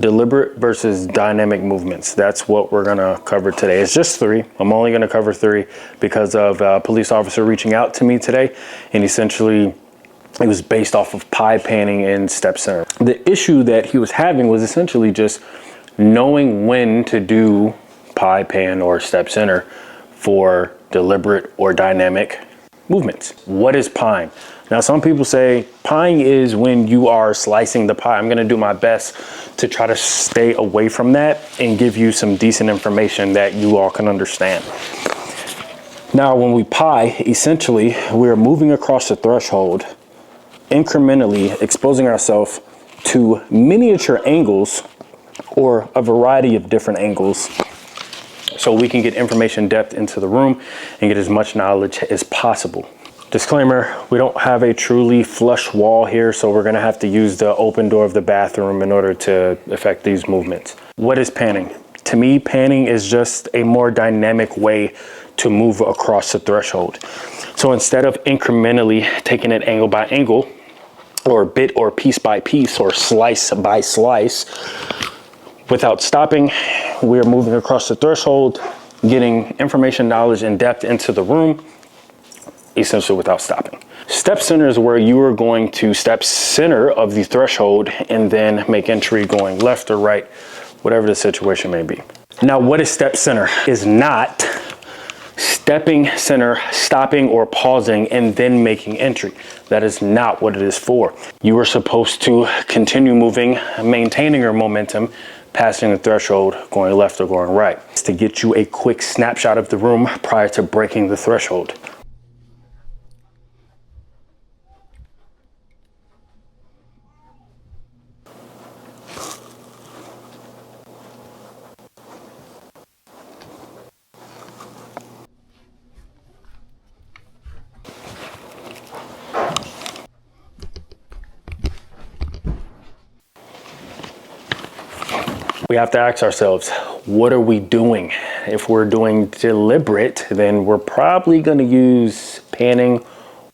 Deliberate versus dynamic movements. That's what we're gonna cover today. It's just 3. I'm only gonna cover 3 because of a police officer reaching out to me today, and essentially it was based off of pie panning and step center. The issue that he was having was essentially just knowing when to do pie pan or step center for deliberate or dynamic movements. What is pieing? Now, some people say pieing is when you are slicing the pie. I'm gonna do my best to try to stay away from that and give you some decent information that you all can understand. Now, when we pie, essentially, we're moving across the threshold, incrementally exposing ourselves to miniature angles or a variety of different angles so we can get information depth into the room and get as much knowledge as possible. Disclaimer, we don't have a truly flush wall here, so we're gonna have to use the open door of the bathroom in order to affect these movements. What is panning? To me, panning is just a more dynamic way to move across the threshold. So instead of incrementally taking it angle by angle, or bit or piece by piece, or slice by slice, without stopping, we're moving across the threshold, getting information, knowledge, and depth into the room, essentially without stopping. Step center is where you are going to step center of the threshold and then make entry going left or right, whatever the situation may be. Now, what is step center? Is not stepping center, stopping or pausing and then making entry. That is not what it is for. You are supposed to continue moving, maintaining your momentum, passing the threshold, going left or going right. It's to get you a quick snapshot of the room prior to breaking the threshold. We have to ask ourselves, what are we doing? If we're doing deliberate, then we're probably gonna use panning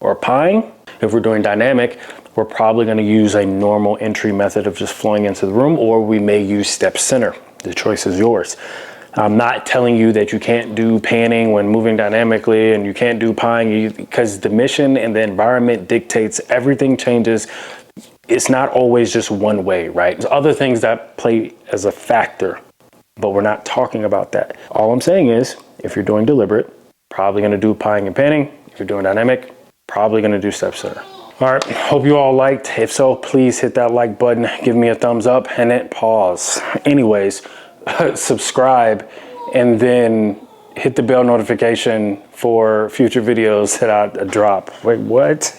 or pieing. If we're doing dynamic, we're probably gonna use a normal entry method of just flowing into the room, or we may use step center. The choice is yours. I'm not telling you that you can't do panning when moving dynamically and you can't do pieing, because the mission and the environment dictates everything changes. It's not always just one way, right? There's other things that play as a factor, but we're not talking about that. All I'm saying is, if you're doing deliberate, probably gonna do pieing and panning. If you're doing dynamic, probably gonna do step center. All right, hope you all liked. If so, please hit that like button, give me a thumbs up, and then pause. Anyways, subscribe, and then hit the bell notification for future videos that I drop. Wait, what?